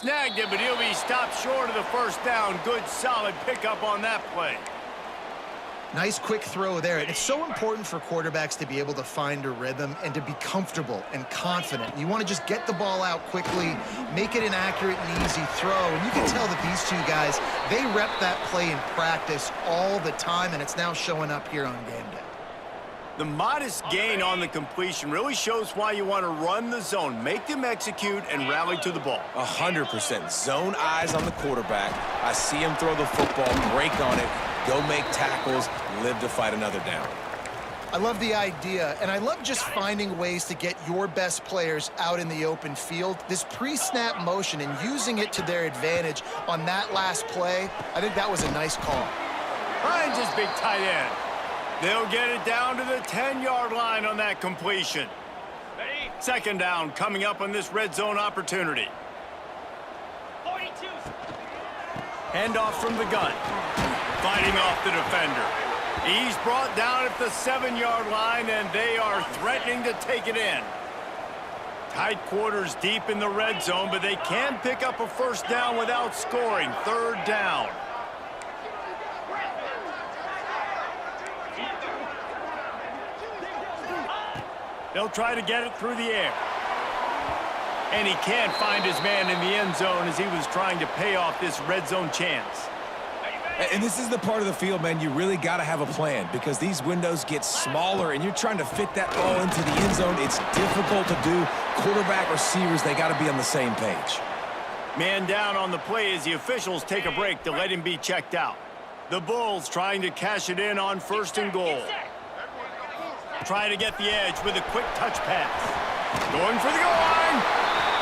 snagged it, but he'll be stopped short of the first down. Good, solid pickup on that play. Nice quick throw there. And it's so important for quarterbacks to be able to find a rhythm and to be comfortable and confident. You want to just get the ball out quickly, make it an accurate and easy throw. And you can tell that these two guys, they rep that play in practice all the time, and it's now showing up here on game day. The modest gain on the completion really shows why you want to run the zone, make them execute, and rally to the ball. 100%. Zone eyes on the quarterback. I see him throw the football, break on it, go make tackles, live to fight another down. I love the idea, and I love just finding ways to get your best players out in the open field. This pre-snap motion and using it to their advantage on that last play, I think that was a nice call. Finds his big tight end. They'll get it down to the 10-yard line on that completion. Second down coming up on this red zone opportunity. 42. Handoff from the gun. Fighting off the defender. He's brought down at the 7-yard line, and they are threatening to take it in. Tight quarters deep in the red zone, but they can pick up a first down without scoring. Third down. They'll try to get it through the air. And he can't find his man in the end zone as he was trying to pay off this red zone chance. And this is the part of the field, man, you really got to have a plan because these windows get smaller and you're trying to fit that ball into the end zone. It's difficult to do. Quarterback, receivers, they got to be on the same page. Man down on the play as the officials take a break to let him be checked out. The Bulls trying to cash it in on first and goal. Trying to get the edge with a quick touch pass. Going for the goal line.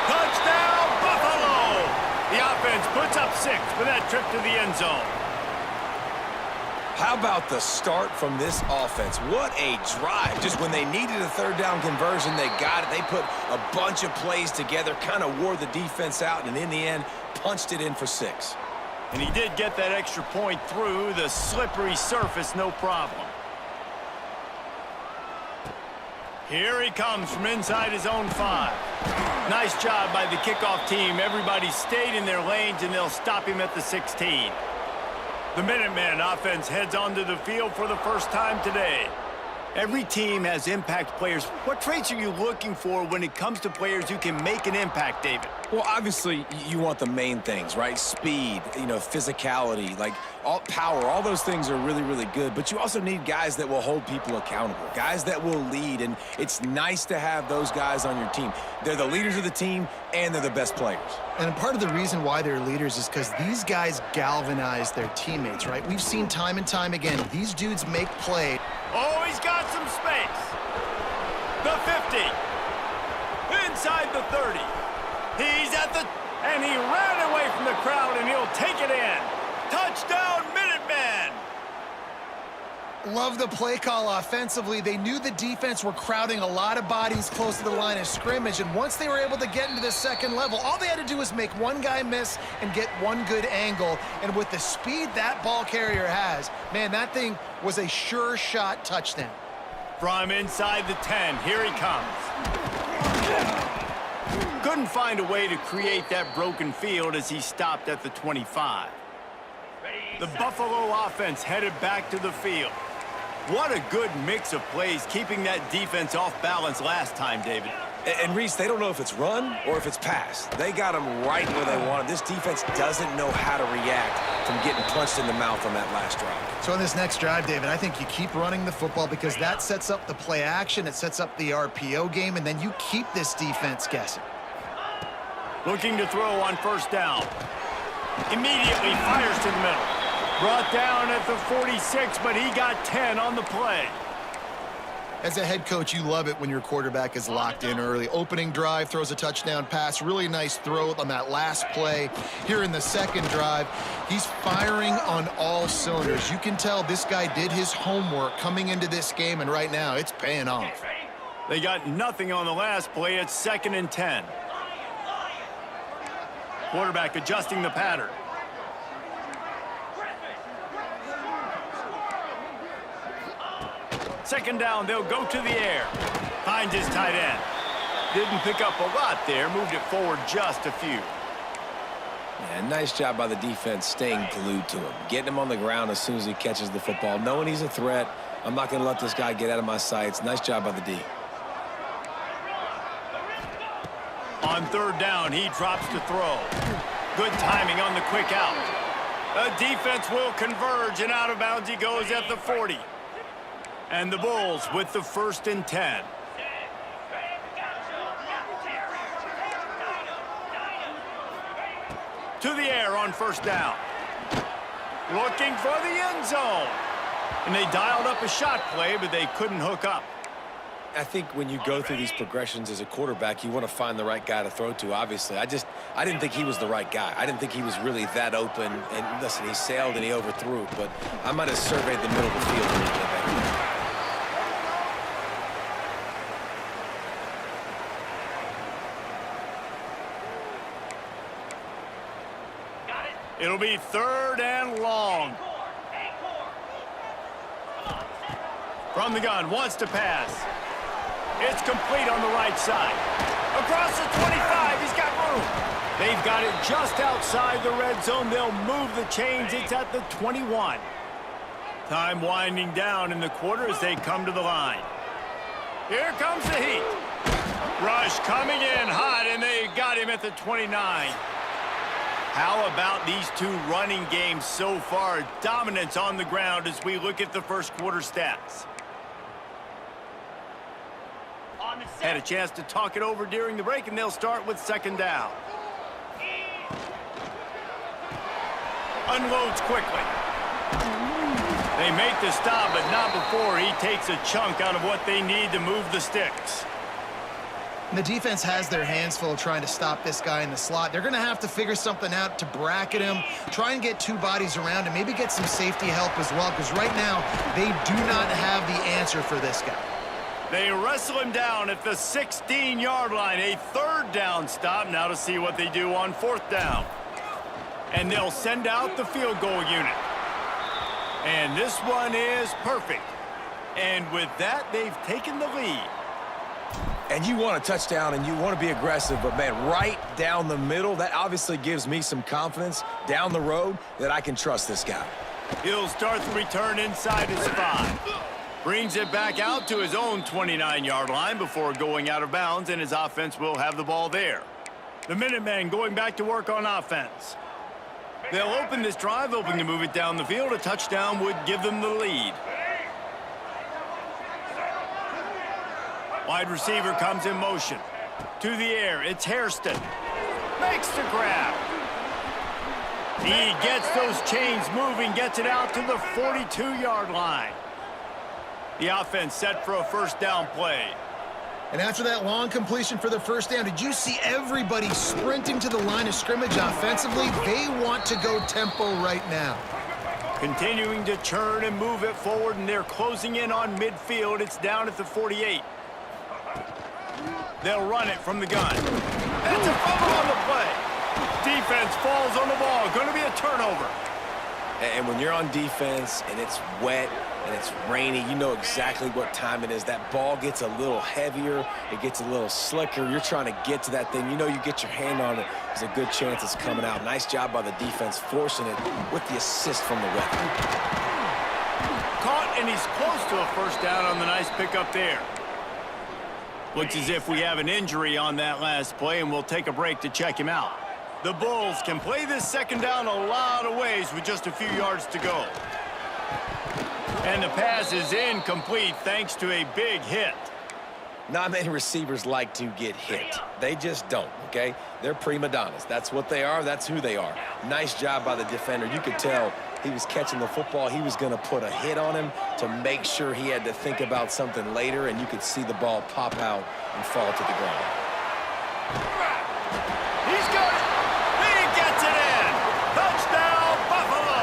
Touchdown, Buffalo! The offense puts up 6 for that trip to the end zone. How about the start from this offense? What a drive. Just when they needed a third down conversion, they got it. They put a bunch of plays together, kind of wore the defense out, and in the end, punched it in for 6. And he did get that extra point through the slippery surface, no problem. Here he comes from inside his own 5. Nice job by the kickoff team. Everybody stayed in their lanes, and they'll stop him at the 16. The Minutemen offense heads onto the field for the first time today. Every team has impact players. What traits are you looking for when it comes to players who can make an impact, David? Well, obviously, you want the main things, right? Speed, physicality, like power. All those things are really, really good. But you also need guys that will hold people accountable, guys that will lead. And it's nice to have those guys on your team. They're the leaders of the team, and they're the best players. And part of the reason why they're leaders is because these guys galvanize their teammates, right? We've seen time and time again, these dudes make plays. Oh, he's got some space. The 50. Inside the 30. He's at the... And he ran away from the crowd, and he'll take it in. Touchdown, Minutemen! Love the play call offensively. They knew the defense were crowding a lot of bodies close to the line of scrimmage, and once they were able to get into the second level, all they had to do was make one guy miss and get one good angle. And with the speed that ball carrier has, man, that thing was a sure shot touchdown. From inside the 10, here he comes. Couldn't find a way to create that broken field as he stopped at the 25. The Buffalo offense headed back to the field. What a good mix of plays, keeping that defense off balance last time, David. And Reese, they don't know if it's run or if it's pass. They got them right where they want it. This defense doesn't know how to react from getting punched in the mouth on that last drive. So in this next drive, David, I think you keep running the football because that sets up the play action, it sets up the RPO game, and then you keep this defense guessing. Looking to throw on first down. Immediately fires to the middle. Brought down at the 46, but he got 10 on the play. As a head coach, you love it when your quarterback is locked in early. Opening drive, throws a touchdown pass. Really nice throw on that last play. Here in the second drive, he's firing on all cylinders. You can tell this guy did his homework coming into this game, and right now it's paying off. They got nothing on the last play. It's 2nd and 10. Quarterback adjusting the pattern. Second down, they'll go to the air. Finds his tight end. Didn't pick up a lot there, moved it forward just a few. And nice job by the defense staying glued to him, getting him on the ground as soon as he catches the football, knowing he's a threat. I'm not going to let this guy get out of my sights. Nice job by the D. On third down, he drops to throw. Good timing on the quick out. The defense will converge, and out of bounds he goes at the 40. And the Bulls with the 1st and 10. To the air on 1st down. Looking for the end zone. And they dialed up a shot play, but they couldn't hook up. I think when you go through these progressions as a quarterback, you want to find the right guy to throw to, obviously. I didn't think he was the right guy. I didn't think he was really that open. And listen, he sailed and he overthrew, but I might have surveyed the middle of the field a little bit better. It'll be 3rd and long. From the gun, wants to pass. It's complete on the right side. Across the 25, he's got room. They've got it just outside the red zone. They'll move the chains. It's at the 21. Time winding down in the quarter as they come to the line. Here comes the heat. Rush coming in hot, and they got him at the 29. How about these two running games so far? Dominance on the ground as we look at the first quarter stats. Had a chance to talk it over during the break, and they'll start with 2nd down. Unloads quickly. They make the stop, but not before he takes a chunk out of what they need to move the sticks. And the defense has their hands full trying to stop this guy in the slot. They're going to have to figure something out to bracket him, try and get 2 bodies around him, maybe get some safety help as well, because right now they do not have the answer for this guy. They wrestle him down at the 16-yard line. A 3rd down stop. Now to see what they do on 4th down. And they'll send out the field goal unit. And this one is perfect. And with that, they've taken the lead. And you want a touchdown and you want to be aggressive, but man, right down the middle, that obviously gives me some confidence down the road that I can trust this guy. He'll start the return inside his 5. Brings it back out to his own 29-yard line before going out of bounds, and his offense will have the ball there. The Minutemen going back to work on offense. They'll open this drive, hoping to move it down the field. A touchdown would give them the lead. Wide receiver comes in motion. To the air, it's Hairston. Makes the grab. He gets those chains moving, gets it out to the 42-yard line. The offense set for a 1st down play. And after that long completion for the 1st down, did you see everybody sprinting to the line of scrimmage offensively? They want to go tempo right now. Continuing to turn and move it forward, and they're closing in on midfield. It's down at the 48. They'll run it from the gun. That's a fumble on the play. Defense falls on the ball. Going to be a turnover. And when you're on defense and it's wet and it's rainy, you know exactly what time it is. That ball gets a little heavier. It gets a little slicker. You're trying to get to that thing. You know you get your hand on it. There's a good chance it's coming out. Nice job by the defense forcing it with the assist from the weather. Caught, and he's close to a 1st down on the nice pickup there. Looks as if we have an injury on that last play, and we'll take a break to check him out. The Bulls can play this 2nd down a lot of ways with just a few yards to go. And the pass is incomplete thanks to a big hit. Not many receivers like to get hit. They just don't, okay? They're prima donnas. That's what they are. That's who they are. Nice job by the defender. You could tell he was catching the football. He was going to put a hit on him to make sure he had to think about something later, and you could see the ball pop out and fall to the ground. He's got it. He gets it in. Touchdown, Buffalo.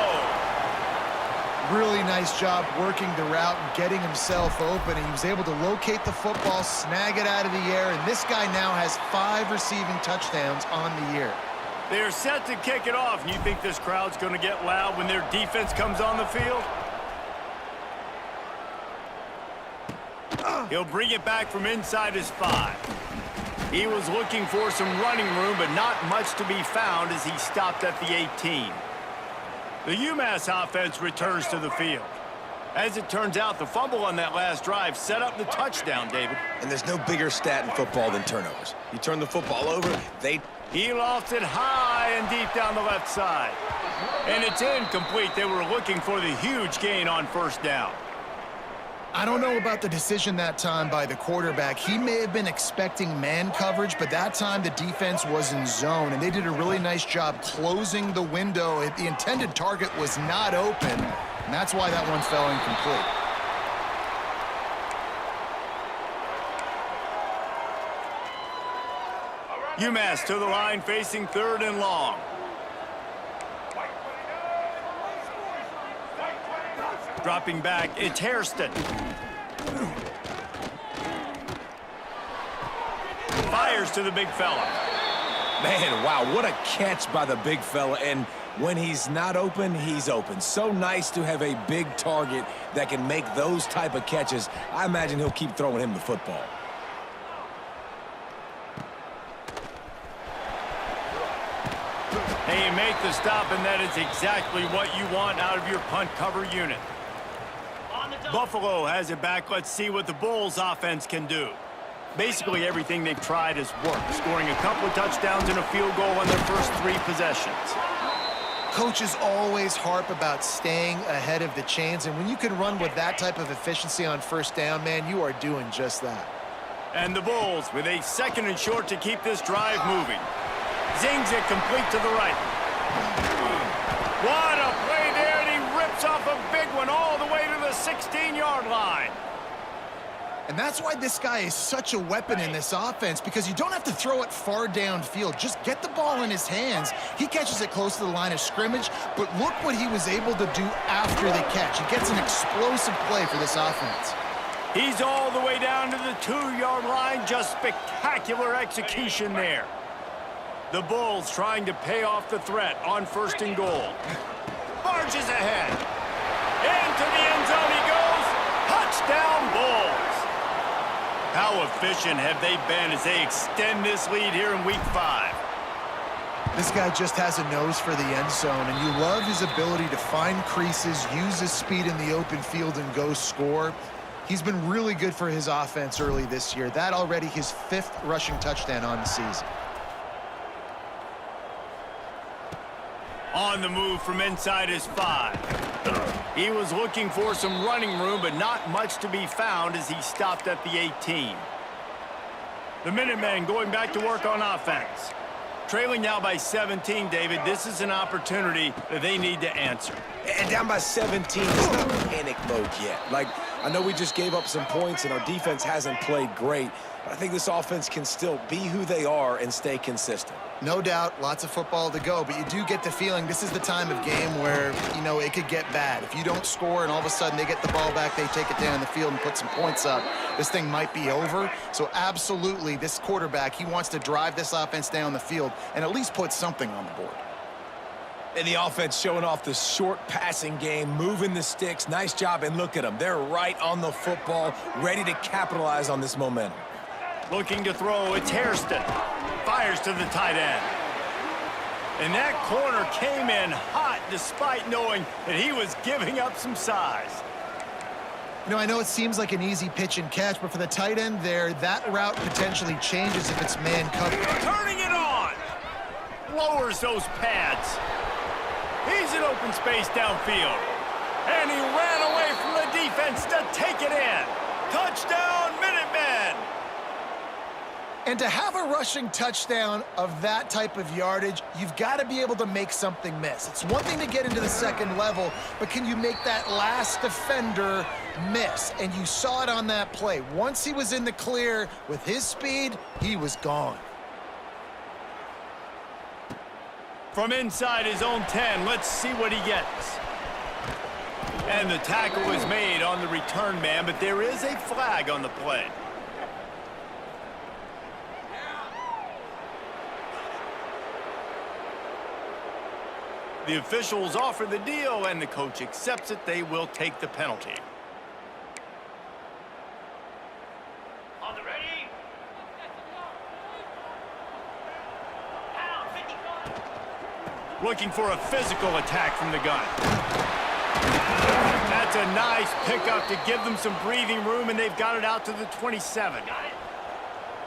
Really nice job working the route and getting himself open. And he was able to locate the football, snag it out of the air, and this guy now has 5 receiving touchdowns on the year. They're set to kick it off. You think this crowd's going to get loud when their defense comes on the field? He'll bring it back from inside his 5. He was looking for some running room, but not much to be found as he stopped at the 18. The UMass offense returns to the field. As it turns out, the fumble on that last drive set up the touchdown, David. And there's no bigger stat in football than turnovers. You turn the football over, He lost it high and deep down the left side. And it's incomplete. They were looking for the huge gain on first down. I don't know about the decision that time by the quarterback. He may have been expecting man coverage, but that time the defense was in zone, and they did a really nice job closing the window. The intended target was not open, and that's why that one fell incomplete. UMass to the line facing 3rd and long. Dropping back, it's Hairston. Fires to the big fella. Man, wow, what a catch by the big fella. And when he's not open, he's open. So nice to have a big target that can make those type of catches. I imagine he'll keep throwing him the football. Hey, you make the stop, and that is exactly what you want out of your punt cover unit. Buffalo has it back. Let's see what the Bulls offense can do. Basically, everything they've tried has worked, scoring a couple of touchdowns and a field goal on their first 3 possessions. Coaches always harp about staying ahead of the chains, and when you can run with that type of efficiency on first down, man, you are doing just that. And the Bulls with a 2nd and short to keep this drive moving. Zings it complete to the right. What a play there, and he rips off a big one all the way to the 16-yard line. And that's why this guy is such a weapon in this offense, because you don't have to throw it far downfield. Just get the ball in his hands. He catches it close to the line of scrimmage, but look what he was able to do after the catch. He gets an explosive play for this offense. He's all the way down to the 2-yard line. Just spectacular execution there. The Bulls trying to pay off the threat on 1st and goal. Marches ahead. Into the end zone he goes. Touchdown, Bulls. How efficient have they been as they extend this lead here in Week 5? This guy just has a nose for the end zone, and you love his ability to find creases, use his speed in the open field, and go score. He's been really good for his offense early this year. That already his 5th rushing touchdown on the season. On the move from inside his 5. He was looking for some running room, but not much to be found as he stopped at the 18. The Minutemen going back to work on offense. Trailing now by 17, David. This is an opportunity that they need to answer. And down by 17, it's not panic mode yet. Like, I know we just gave up some points and our defense hasn't played great, but I think this offense can still be who they are and stay consistent. No doubt, lots of football to go, but you do get the feeling this is the time of game where, you know, it could get bad. If you don't score and all of a sudden they get the ball back, they take it down the field and put some points up, this thing might be over. So absolutely, this quarterback, he wants to drive this offense down the field and at least put something on the board. And the offense showing off the short passing game, moving the sticks. Nice job, and look at them. They're right on the football, ready to capitalize on this momentum. Looking to throw, it's Hairston. Fires to the tight end. And that corner came in hot despite knowing that he was giving up some size. You know, I know it seems like an easy pitch and catch, but for the tight end there, that route potentially changes if it's man coverage. Turning it on. Lowers those pads. He's in open space downfield. And he ran away from the defense to take it in. Touchdown, Minutemen. And to have a rushing touchdown of that type of yardage, you've got to be able to make something miss. It's one thing to get into the 2nd level, but can you make that last defender miss? And you saw it on that play. Once he was in the clear with his speed, he was gone. From inside his own 10, let's see what he gets. And the tackle is made on the return man, but there is a flag on the play. The officials offer the deal, and the coach accepts it. They will take the penalty. On the ready. Looking for a physical attack from the gun. That's a nice pickup to give them some breathing room, and they've got it out to the 27.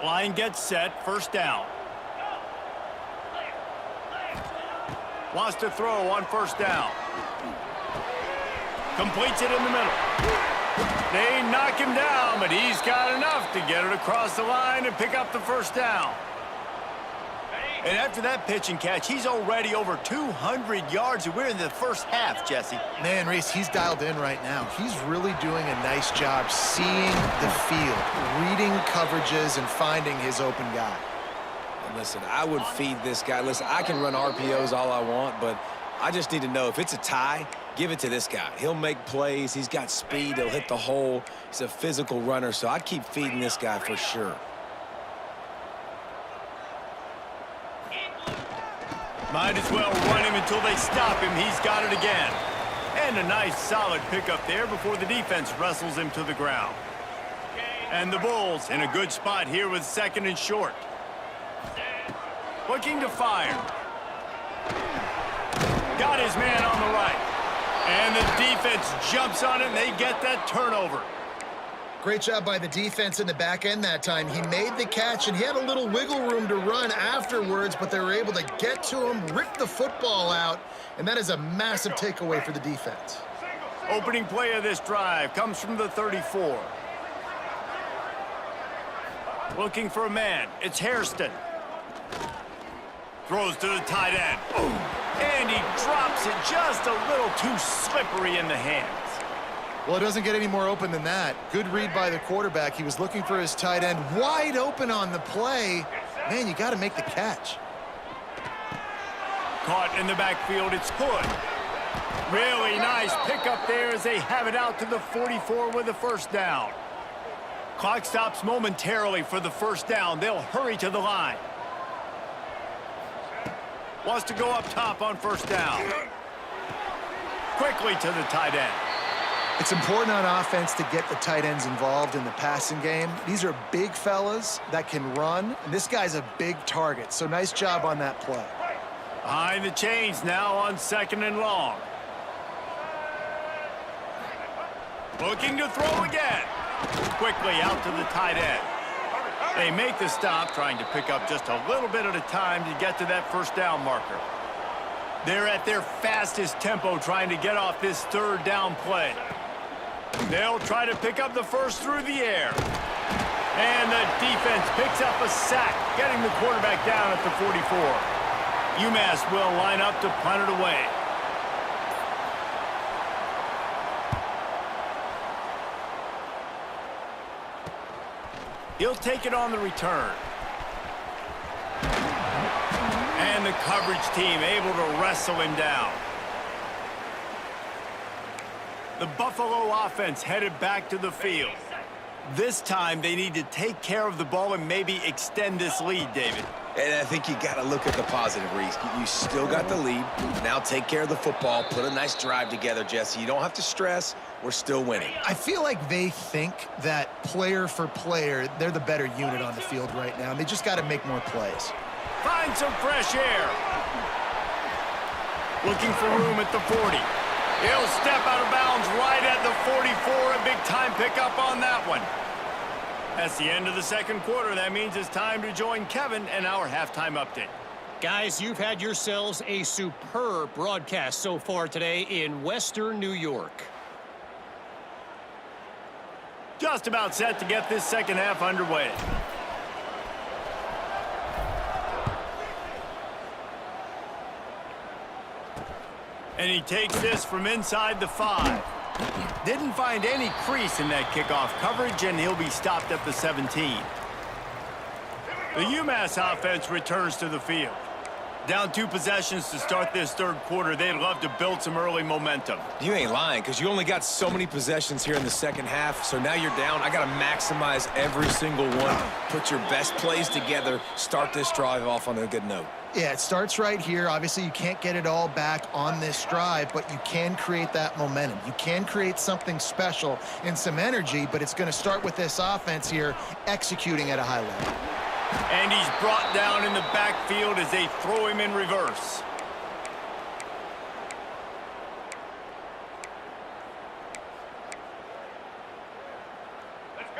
Line gets set, first down. Wants to throw on first down. Completes it in the middle. They knock him down, but he's got enough to get it across the line and pick up the first down. And after that pitch and catch, he's already over 200 yards, and we're in the first half, Jesse. Man, Reese, he's dialed in right now. He's really doing a nice job seeing the field, reading coverages, and finding his open guy. And listen, I would feed this guy. Listen, I can run RPOs all I want, but I just need to know if it's a tie, give it to this guy. He'll make plays. He's got speed. He'll hit the hole. He's a physical runner, so I'd keep feeding this guy for sure. Might as well run him until they stop him. He's got it again. And a nice solid pickup there before the defense wrestles him to the ground. And the Bulls in a good spot here with second and short. Looking to fire. Got his man on the right. And the defense jumps on it, and they get that turnover. Great job by the defense in the back end that time. He made the catch, and he had a little wiggle room to run afterwards, but they were able to get to him, rip the football out, and that is a massive takeaway for the defense. Opening play of this drive comes from the 34. Looking for a man. It's Hairston. Throws to the tight end. And he drops it just a little too slippery in the hands. Well, it doesn't get any more open than that. Good read by the quarterback. He was looking for his tight end wide open on the play. Man, you got to make the catch. Caught in the backfield, it's Hood. Really nice pickup there as they have it out to the 44 with the first down. Clock stops momentarily for the first down. They'll hurry to the line. Wants to go up top on first down. Quickly to the tight end. It's important on offense to get the tight ends involved in the passing game. These are big fellas that can run, and this guy's a big target, so nice job on that play. Behind the chains now on second and long. Looking to throw again. Quickly out to the tight end. They make the stop, trying to pick up just a little bit at a time to get to that first down marker. They're at their fastest tempo trying to get off this third down play. They'll try to pick up the first through the air. And the defense picks up a sack, getting the quarterback down at the 44. UMass will line up to punt it away. He'll take it on the return. And the coverage team able to wrestle him down. The Buffalo offense headed back to the field. This time they need to take care of the ball and maybe extend this lead, David. And I think you got to look at the positive, Reese. You still got the lead. Now take care of the football. Put a nice drive together, Jesse. You don't have to stress. We're still winning. I feel like they think that player for player, they're the better unit on the field right now, and they just got to make more plays. Find some fresh air. Looking for room at the 40. He'll step out of bounds right at the 44. A big-time pickup on that one. That's the end of the second quarter. That means it's time to join Kevin and our halftime update. Guys, you've had yourselves a superb broadcast so far today in Western New York. Just about set to get this second half underway. And he takes this from inside the 5. Didn't find any crease in that kickoff coverage, and he'll be stopped at the 17. The UMass offense returns to the field. Down 2 possessions to start this third quarter. They'd love to build some early momentum. You ain't lying, because you only got so many possessions here in the second half, so now you're down. I got to maximize every single one. Put your best plays together. Start this drive off on a good note. Yeah, it starts right here. Obviously, you can't get it all back on this drive, but you can create that momentum. You can create something special and some energy, but it's going to start with this offense here executing at a high level. And he's brought down in the backfield as they throw him in reverse.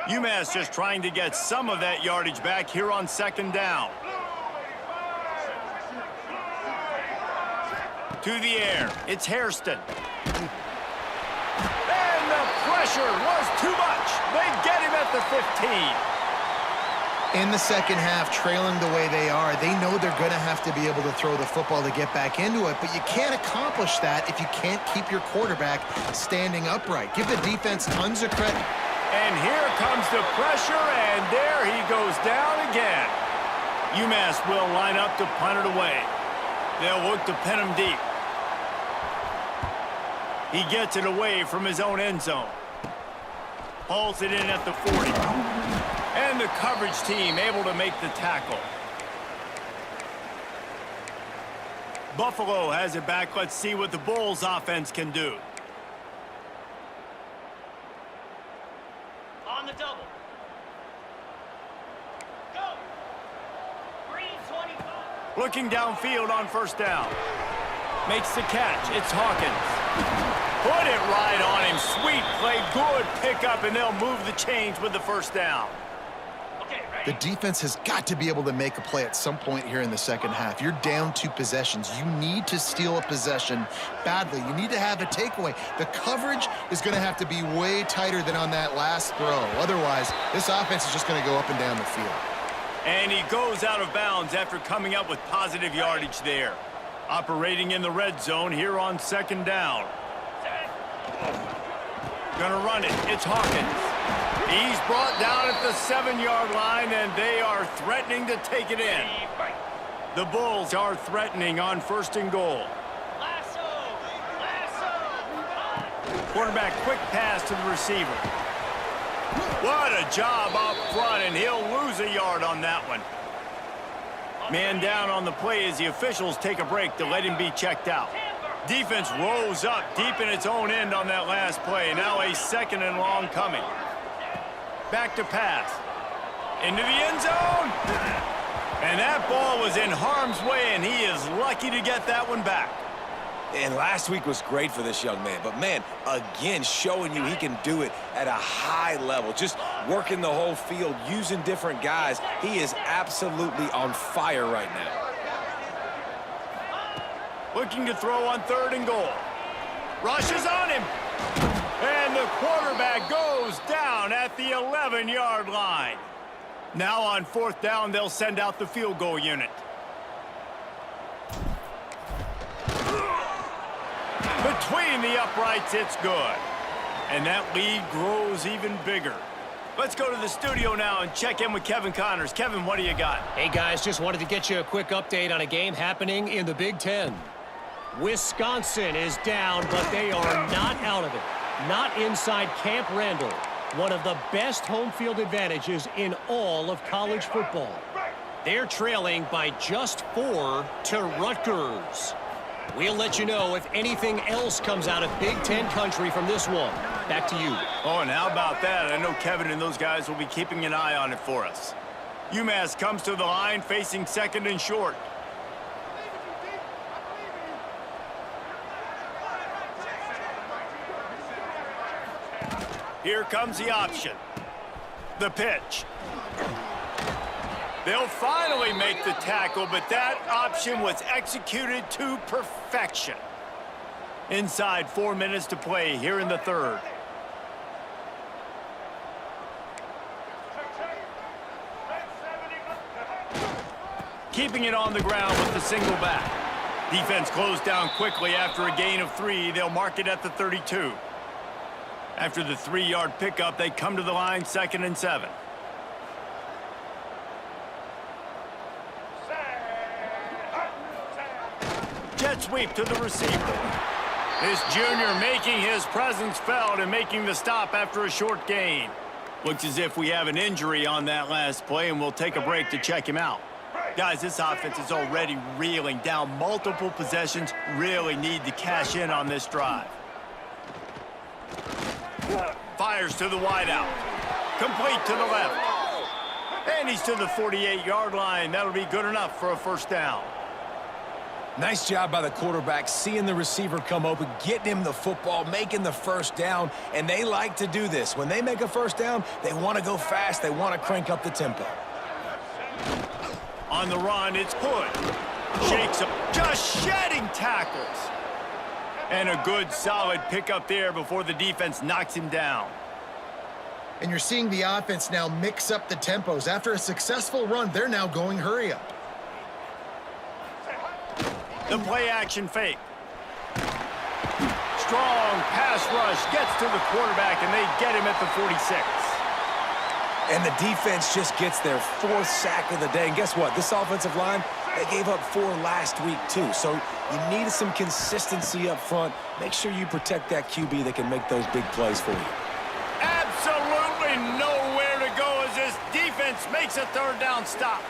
UMass just trying to get some of that yardage back here on second down. To the air, it's Hairston. And the pressure was too much. They get him at the 15. In the second half, trailing the way they are, they know they're going to have to be able to throw the football to get back into it, but you can't accomplish that if you can't keep your quarterback standing upright. Give the defense tons of credit. And here comes the pressure, and there he goes down again. UMass will line up to punt it away. They'll look to pin him deep. He gets it away from his own end zone. Hauls it in at the 40. And the coverage team able to make the tackle. Buffalo has it back. Let's see what the Bulls offense can do. On the double. Go. Green 25. Looking downfield on first down. Makes the catch. It's Hawkins. Put it right on him. Sweet play. Good pickup, and they'll move the chains with the first down. The defense has got to be able to make a play at some point here in the second half. You're down 2 possessions. You need to steal a possession badly. You need to have a takeaway. The coverage is going to have to be way tighter than on that last throw. Otherwise, this offense is just going to go up and down the field. And he goes out of bounds after coming up with positive yardage there. Operating in the red zone here on second down. Gonna run it. It's Hawkins. He's brought down at the 7-yard line, and they are threatening to take it in. The Bulls are threatening on first and goal. Quarterback quick pass to the receiver. What a job up front, and he'll lose a yard on that one. Man down on the play as the officials take a break to let him be checked out. Defense rose up deep in its own end on that last play. Now a second and long coming. Back to pass. Into the end zone. And that ball was in harm's way, and he is lucky to get that one back. And last week was great for this young man. But, man, again, showing you he can do it at a high level. Just working the whole field, using different guys. He is absolutely on fire right now. Looking to throw on third and goal. Rushes on him. And the quarterback goes down at the 11-yard line. Now on fourth down, they'll send out the field goal unit. Between the uprights, it's good. And that lead grows even bigger. Let's go to the studio now and check in with Kevin Connors. Kevin, what do you got? Hey, guys, just wanted to get you a quick update on a game happening in the Big Ten. Wisconsin is down, but they are not out of it. Not inside Camp Randall, one of the best home field advantages in all of college football. They're trailing by just 4 to Rutgers. We'll let you know if anything else comes out of Big Ten country from this one. Back to you. Oh, and how about that? I know Kevin and those guys will be keeping an eye on it for us. UMass comes to the line facing second and short. Here comes the option. The pitch. They'll finally make the tackle, but that option was executed to perfection. Inside 4 minutes to play here in the third. Keeping it on the ground with the single back. Defense closed down quickly after a gain of 3. They'll mark it at the 32. After the 3-yard pickup, they come to the line, 2nd and 7. Jet sweep to the receiver. This junior making his presence felt and making the stop after a short gain. Looks as if we have an injury on that last play, and we'll take a break to check him out. Guys, this offense is already reeling down multiple possessions. Really need to cash in on this drive. Fires to the wideout. Complete to the left. And he's to the 48-yard line. That'll be good enough for a first down. Nice job by the quarterback, seeing the receiver come open, getting him the football, making the first down, and they like to do this. When they make a first down, they want to go fast. They want to crank up the tempo. On the run, it's Hood. Shakes up, just shedding tackles. And a good, solid pickup there before the defense knocks him down. And you're seeing the offense now mix up the tempos. After a successful run, they're now going hurry up. The play-action fake. Strong pass rush gets to the quarterback, and they get him at the 46. And the defense just gets their 4th sack of the day. And guess what? This offensive line, they gave up 4 last week, too. So you need some consistency up front. Make sure you protect that QB that can make those big plays for you. Absolutely nowhere to go as this defense makes a 3rd down stop.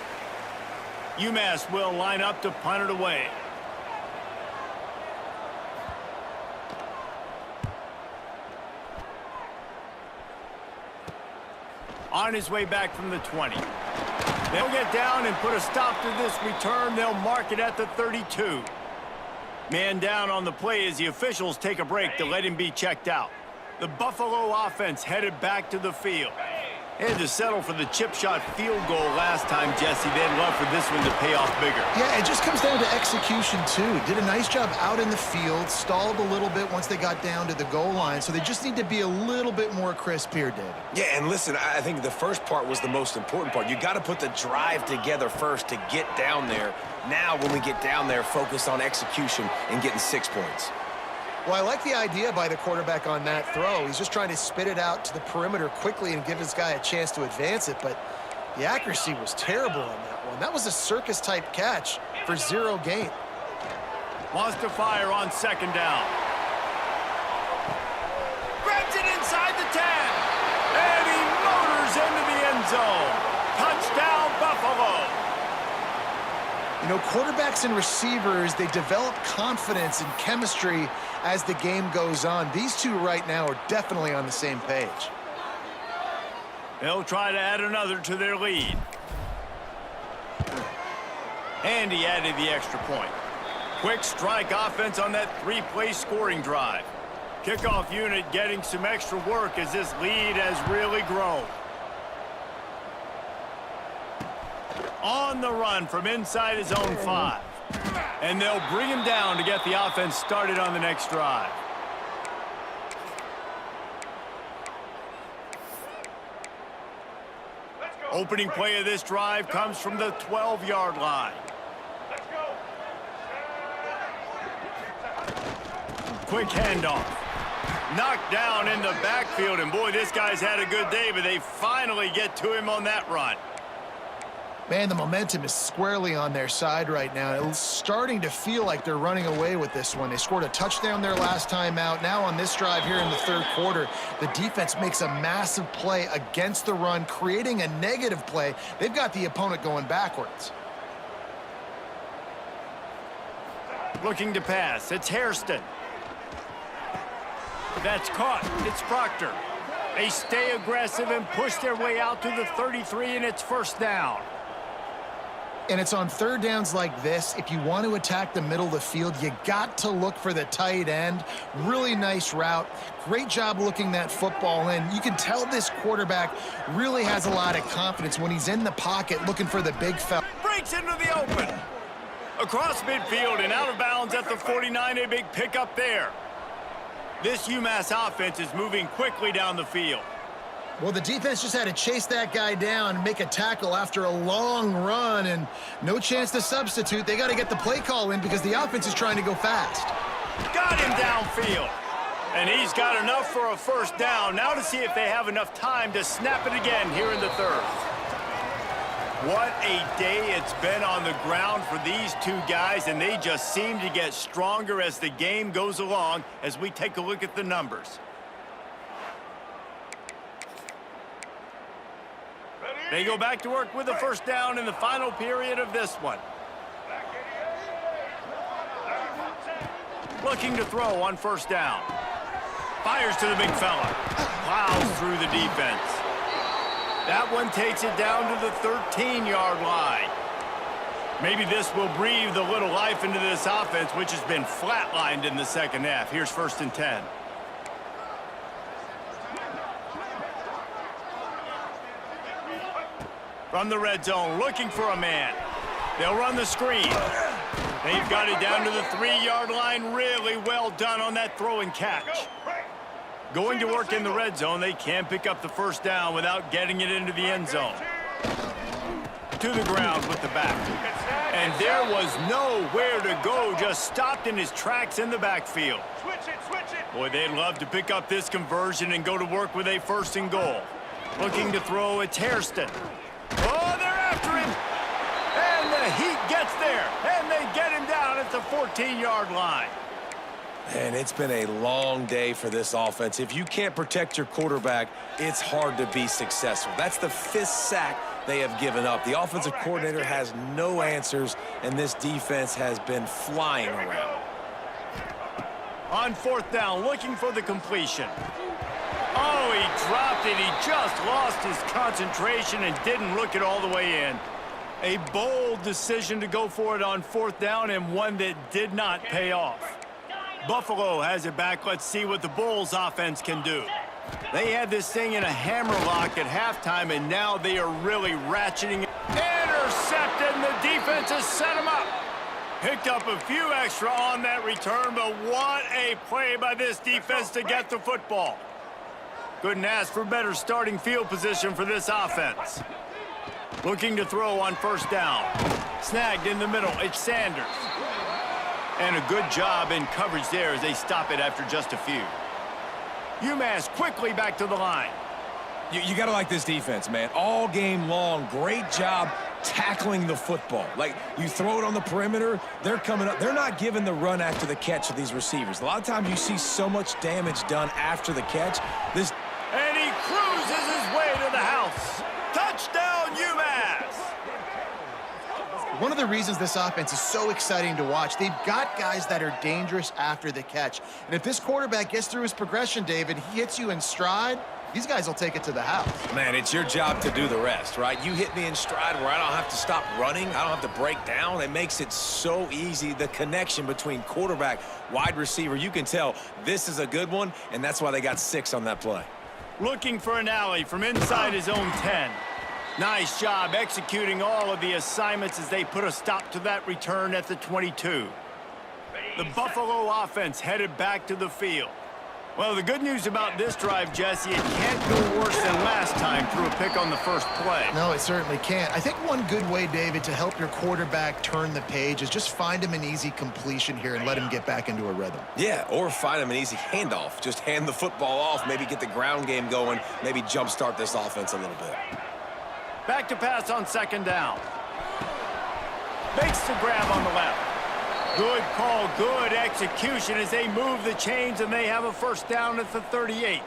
UMass will line up to punt it away. On his way back from the 20. They'll get down and put a stop to this return. They'll mark it at the 32. Man down on the play as the officials take a break to let him be checked out. The Buffalo offense headed back to the field. They had to settle for the chip shot field goal last time, Jesse. They'd love for this one to pay off bigger. Yeah, it just comes down to execution, too. Did a nice job out in the field, stalled a little bit once they got down to the goal line, so they just need to be a little bit more crisp here, David. Yeah, and listen, I think the first part was the most important part. You got to put the drive together first to get down there. Now, when we get down there, focus on execution and getting 6 points. Well, I like the idea by the quarterback on that throw. He's just trying to spit it out to the perimeter quickly and give his guy a chance to advance it, but the accuracy was terrible on that one. That was a circus-type catch for 0 gain. Wants to fire on 2nd down. Grabs it inside the 10. And he motors into the end zone. Touchdown, Buffalo. You know, quarterbacks and receivers, they develop confidence and chemistry as the game goes on. These two right now are definitely on the same page. They'll try to add another to their lead. And he added the extra point. Quick strike offense on that 3-play scoring drive. Kickoff unit getting some extra work as this lead has really grown. On the run from inside his own 5. And they'll bring him down to get the offense started on the next drive. Opening play of this drive comes from the 12-yard line. Quick handoff. Knocked down in the backfield, and boy, this guy's had a good day, but they finally get to him on that run. Man, the momentum is squarely on their side right now. It's starting to feel like they're running away with this one. They scored a touchdown their last time out. Now on this drive here in the 3rd quarter, the defense makes a massive play against the run, creating a negative play. They've got the opponent going backwards. Looking to pass. It's Hairston. That's caught. It's Proctor. They stay aggressive and push their way out to the 33, and it's 1st down. And it's on 3rd downs like this. If you want to attack the middle of the field, you got to look for the tight end. Really nice route. Great job looking that football in. You can tell this quarterback really has a lot of confidence when he's in the pocket looking for the big fella. Breaks into the open. Across midfield and out of bounds at the 49, a big pickup there. This UMass offense is moving quickly down the field. Well, the defense just had to chase that guy down and make a tackle after a long run, and no chance to substitute. They got to get the play call in because the offense is trying to go fast. Got him downfield. And he's got enough for a 1st down. Now to see if they have enough time to snap it again here in the 3rd. What a day it's been on the ground for these two guys, and they just seem to get stronger as the game goes along as we take a look at the numbers. They go back to work with a 1st down in the final period of this one. Looking to throw on 1st down. Fires to the big fella. Plows through the defense. That one takes it down to the 13-yard line. Maybe this will breathe a little life into this offense, which has been flatlined in the second half. Here's 1st and 10. From the red zone, looking for a man. They'll run the screen. They've got it down to the 3-yard line. Really well done on that throw and catch. Going to work in the red zone, they can pick up the 1st down without getting it into the end zone. To the ground with the back. And there was nowhere to go, just stopped in his tracks in the backfield. Boy, they'd love to pick up this conversion and go to work with a 1st and goal. Looking to throw, it's Hairston. Oh, they're after him. And the Heat gets there. And they get him down at the 14-yard line. And it's been a long day for this offense. If you can't protect your quarterback, it's hard to be successful. That's the 5th sack they have given up. The offensive coordinator has no answers, and this defense has been flying around. On 4th down, looking for the completion. Oh, he dropped it. He just lost his concentration and didn't look it all the way in. A bold decision to go for it on 4th down, and one that did not pay off. Buffalo has it back. Let's see what the Bulls offense can do. They had this thing in a hammerlock at halftime, and now they are really ratcheting. Intercepted, and the defense has set him up. Picked up a few extra on that return, but what a play by this defense to get the football. Couldn't ask for better starting field position for this offense. Looking to throw on 1st down. Snagged in the middle, it's Sanders. And a good job in coverage there as they stop it after just a few. UMass quickly back to the line. You got to like this defense, man. All game long, great job tackling the football. Like, you throw it on the perimeter, they're coming up. They're not giving the run after the catch to these receivers. A lot of times you see so much damage done after the catch. And he cruises his way to the house. Touchdown, UMass! One of the reasons this offense is so exciting to watch, they've got guys that are dangerous after the catch. And if this quarterback gets through his progression, David, he hits you in stride, these guys will take it to the house. Man, it's your job to do the rest, right? You hit me in stride where I don't have to stop running. I don't have to break down. It makes it so easy. The connection between quarterback, wide receiver, you can tell this is a good one, and that's why they got 6 on that play. Looking for an alley from inside his own 10. Nice job executing all of the assignments as they put a stop to that return at the 22. The Buffalo offense headed back to the field. Well, the good news about this drive, Jesse, it can't go worse than last time through a pick on the 1st play. No, it certainly can't. I think one good way, David, to help your quarterback turn the page is just find him an easy completion here and let him get back into a rhythm. Yeah, or find him an easy handoff. Just hand the football off, maybe get the ground game going, maybe jumpstart this offense a little bit. Back to pass on 2nd down. Makes the grab on the left. Good call, good execution as they move the chains, and they have a 1st down at the 38.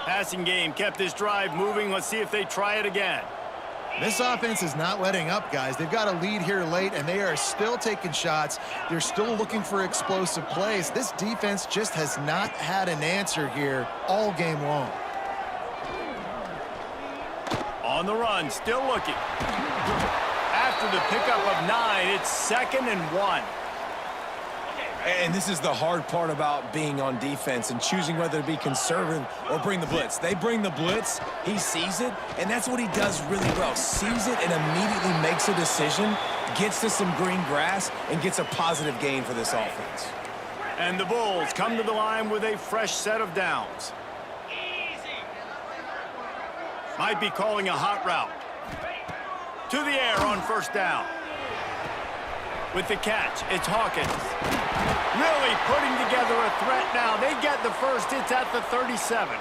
Passing game kept this drive moving. Let's see if they try it again. This offense is not letting up, guys. They've got a lead here late, and they are still taking shots. They're still looking for explosive plays. This defense just has not had an answer here all game long. On the run, still looking. After the pickup of 9, it's 2nd and 1. And this is the hard part about being on defense and choosing whether to be conservative or bring the blitz. They bring the blitz, he sees it, and that's what he does really well. Sees it and immediately makes a decision, gets to some green grass, and gets a positive gain for this offense. And the Bulls come to the line with a fresh set of downs. Might be calling a hot route. To the air on 1st down. With the catch, it's Hawkins. Really putting together a threat now. They get the 1st. It's at the 37.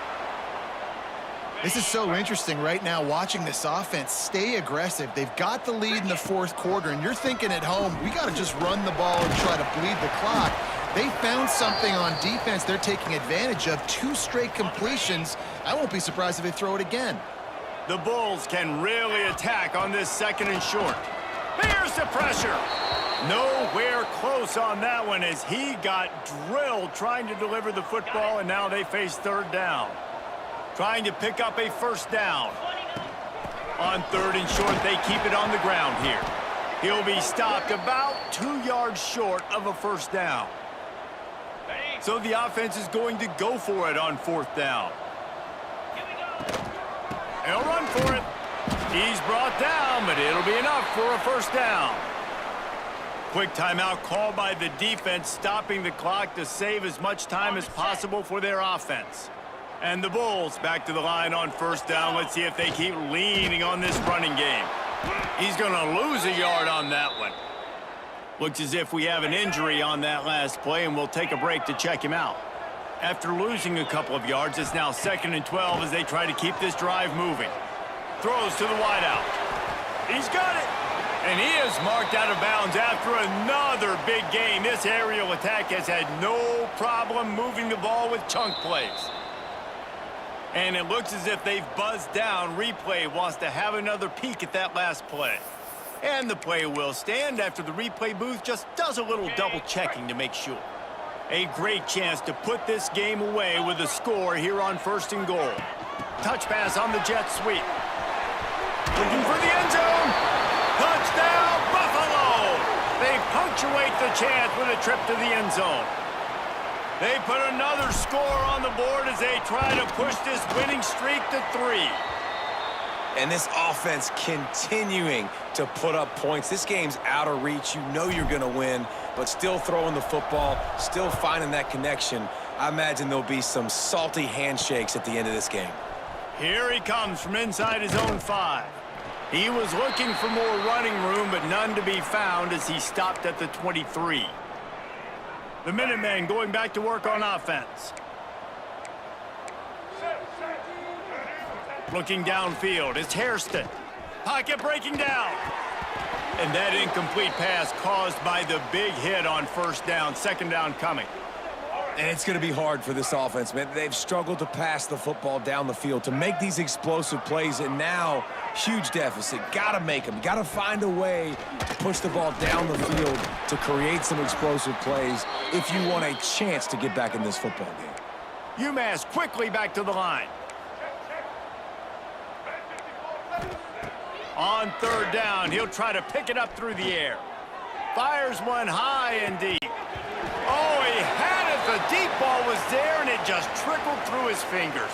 This is so interesting right now watching this offense stay aggressive. They've got the lead in the 4th quarter, and you're thinking at home, we got to just run the ball and try to bleed the clock. They found something on defense they're taking advantage of. 2 straight completions. I won't be surprised if they throw it again. The Bulls can really attack on this 2nd and short. Here's the pressure. Nowhere close on that one as he got drilled trying to deliver the football, and now they face 3rd down. Trying to pick up a 1st down. On 3rd and short, they keep it on the ground here. He'll be stopped about 2 yards short of a first down. So the offense is going to go for it on 4th down. He'll run for it. He's brought down, but it'll be enough for a first down. Quick timeout called by the defense, stopping the clock to save as much time as possible for their offense. And the Bulls back to the line on 1st down. Let's see if they keep leaning on this running game. He's going to lose a yard on that one. Looks as if we have an injury on that last play, and we'll take a break to check him out. After losing a couple of yards, it's now 2nd and 12 as they try to keep this drive moving. Throws to the wideout. He's got it. And he is marked out of bounds after another big gain. This aerial attack has had no problem moving the ball with chunk plays. And it looks as if they've buzzed down. Replay wants to have another peek at that last play. And the play will stand after the replay booth just does a little double checking to make sure. A great chance to put this game away with a score here on 1st and goal. Touch pass on the jet sweep. Looking for the end zone. Touchdown, Buffalo! They punctuate the chance with a trip to the end zone. They put another score on the board as they try to push this winning streak to 3. And this offense continuing to put up points. This game's out of reach. You know you're going to win, but still throwing the football, still finding that connection. I imagine there'll be some salty handshakes at the end of this game. Here he comes from inside his own 5. He was looking for more running room, but none to be found as he stopped at the 23. The Minutemen going back to work on offense. Looking downfield, it's Hairston. Pocket breaking down. And that incomplete pass caused by the big hit on 1st down, 2nd down coming. And it's going to be hard for this offense, man. They've struggled to pass the football down the field, to make these explosive plays, and now huge deficit. Got to make them. Got to find a way to push the ball down the field to create some explosive plays if you want a chance to get back in this football game. UMass quickly back to the line. On 3rd down, he'll try to pick it up through the air. Fires one high and deep. Oh, he had it. The deep ball was there, and it just trickled through his fingers.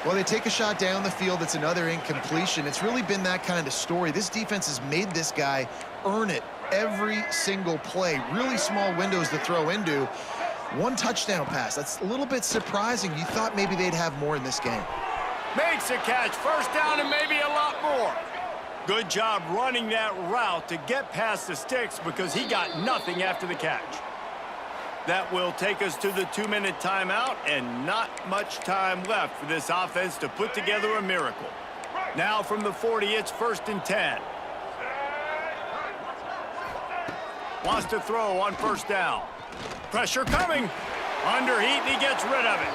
Well, they take a shot down the field. It's another incompletion. It's really been that kind of story. This defense has made this guy earn it every single play. Really small windows to throw into. 1 touchdown pass. That's a little bit surprising. You thought maybe they'd have more in this game. Makes a catch. 1st down and maybe a lot more. Good job running that route to get past the sticks because he got nothing after the catch. That will take us to the 2-minute timeout, and not much time left for this offense to put together a miracle. Now from the 40, it's 1st and 10. Wants to throw on 1st down. Pressure coming. Under heat, and he gets rid of it.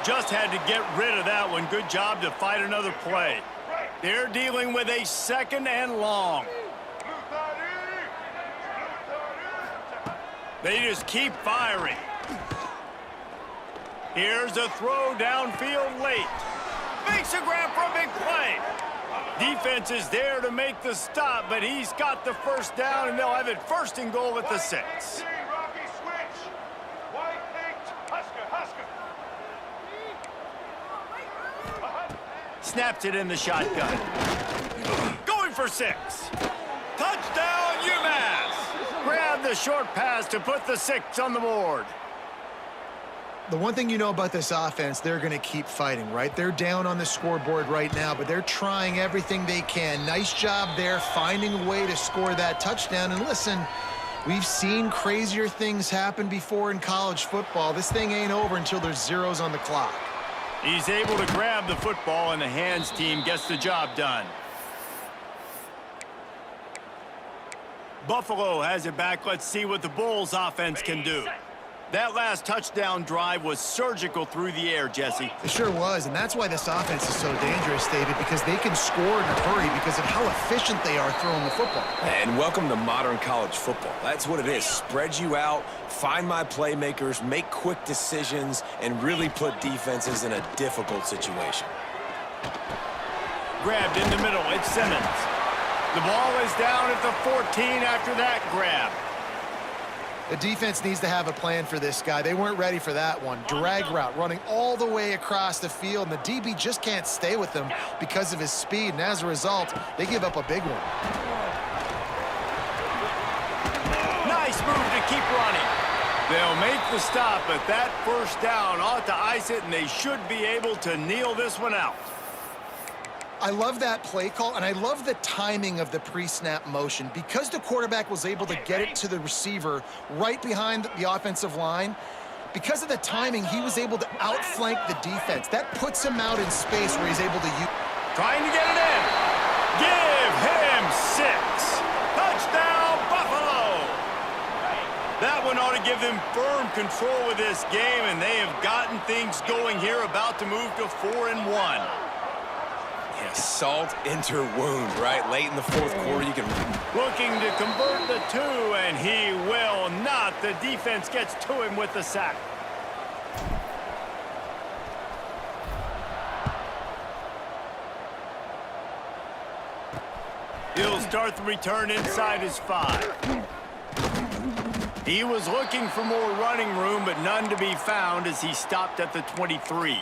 Just had to get rid of that one. Good job to fight another play. They're dealing with a 2nd and long. They just keep firing. Here's a throw downfield late. Makes a grab for a big play. Defense is there to make the stop, but he's got the 1st down, and they'll have it 1st and goal at the 6. Snaps it in the shotgun. Going for 6. Touchdown, UMass. Grab the short pass to put the 6 on the board. The one thing you know about this offense, they're going to keep fighting, right? They're down on the scoreboard right now, but they're trying everything they can. Nice job there, finding a way to score that touchdown. And listen, we've seen crazier things happen before in college football. This thing ain't over until there's zeros on the clock. He's able to grab the football, and the hands team gets the job done. Buffalo has it back. Let's see what the Bulls offense can do. That last touchdown drive was surgical through the air, Jesse. It sure was, and that's why this offense is so dangerous, David, because they can score in a hurry because of how efficient they are throwing the football. And welcome to modern college football. That's what it is. Spread you out, find my playmakers, make quick decisions, and really put defenses in a difficult situation. Grabbed in the middle. It's Simmons. The ball is down at the 14 after that grab. The defense needs to have a plan for this guy. They weren't ready for that one. Drag route running all the way across the field, and the DB just can't stay with him because of his speed, and as a result, they give up a big one. Nice move to keep running. They'll make the stop, but that first down ought to ice it, and they should be able to kneel this one out. I love that play call, and I love the timing of the pre-snap motion. Because the quarterback was able to get it to the receiver right behind the offensive line, because of the timing, he was able to outflank the defense. That puts him out in space where he's able to use... Trying to get it in. Give him 6. Touchdown, Buffalo! That one ought to give them firm control of this game, and they have gotten things going here, about to move to 4-1. Yeah, salt into wound, right? Late in the fourth quarter, you can... Looking to convert the 2, and he will not. The defense gets to him with the sack. He'll start the return inside his 5. He was looking for more running room, but none to be found as he stopped at the 23.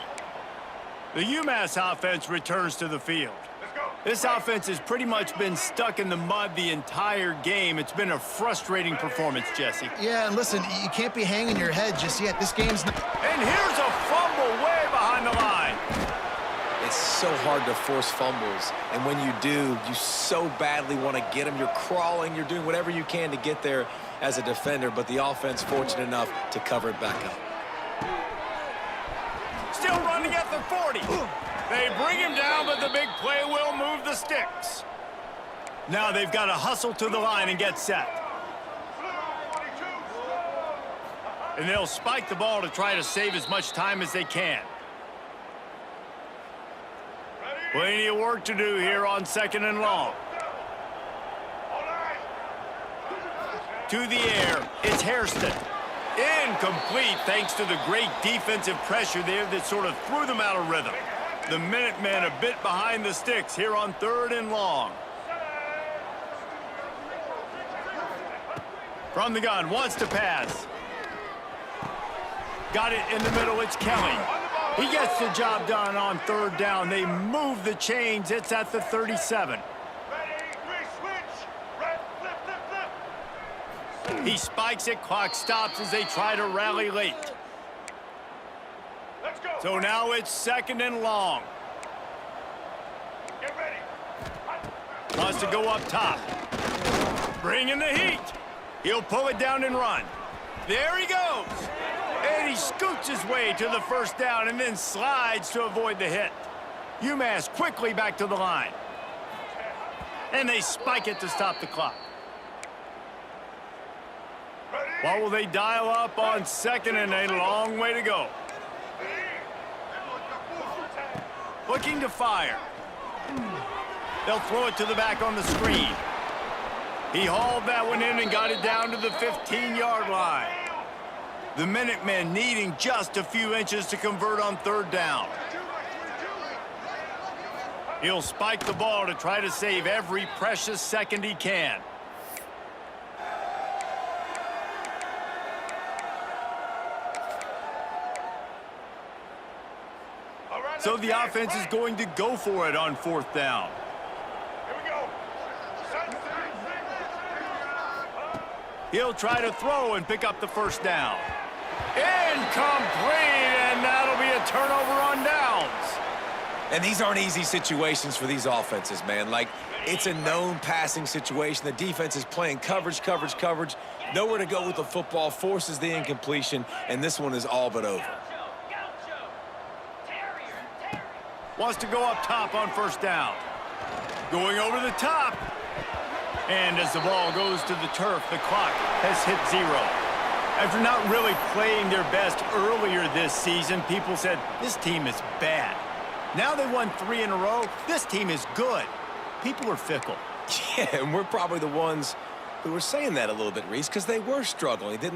The UMass offense returns to the field. This offense has pretty much been stuck in the mud the entire game. It's been a frustrating performance, Jesse. Yeah, and listen, you can't be hanging your head just yet. This game's not... And here's a fumble way behind the line. It's so hard to force fumbles, and when you do, you so badly want to get them. You're crawling, you're doing whatever you can to get there as a defender, but the offense fortunate enough to cover it back up. Still running at the 40. They bring him down, but the big play will move the sticks. Now they've got to hustle to the line and get set. And they'll spike the ball to try to save as much time as they can. Plenty of work to do here on 2nd and long. To the air, it's Hairston. Incomplete thanks to the great defensive pressure there that sort of threw them out of rhythm. The Minutemen a bit behind the sticks here on 3rd and long. From the gun, wants to pass. Got it in the middle, it's Kelly. He gets the job done on 3rd down. They move the chains, it's at the 37. He spikes it, clock stops as they try to rally late. So now it's 2nd and long. Get ready. Wants to go up top. Bringing the heat. He'll pull it down and run. There he goes. And he scoots his way to the 1st down and then slides to avoid the hit. UMass quickly back to the line. And they spike it to stop the clock. What will they dial up on 2nd and a long way to go? Looking to fire. They'll throw it to the back on the screen. He hauled that one in and got it down to the 15-yard line. The Minutemen needing just a few inches to convert on 3rd down. He'll spike the ball to try to save every precious second he can. So the offense is going to go for it on 4th down. Here we go. He'll try to throw and pick up the 1st down. Incomplete, and that'll be a turnover on downs. And these aren't easy situations for these offenses, man. Like, it's a known passing situation. The defense is playing coverage. Nowhere to go with the football, forces the incompletion, and this one is all but over. Wants to go up top on 1st down. Going over the top. And as the ball goes to the turf, the clock has hit 0. After not really playing their best earlier this season, people said, this team is bad. Now they won 3 in a row. This team is good. People are fickle. Yeah, and we're probably the ones who were saying that a little bit, Reese, because they were struggling. They didn't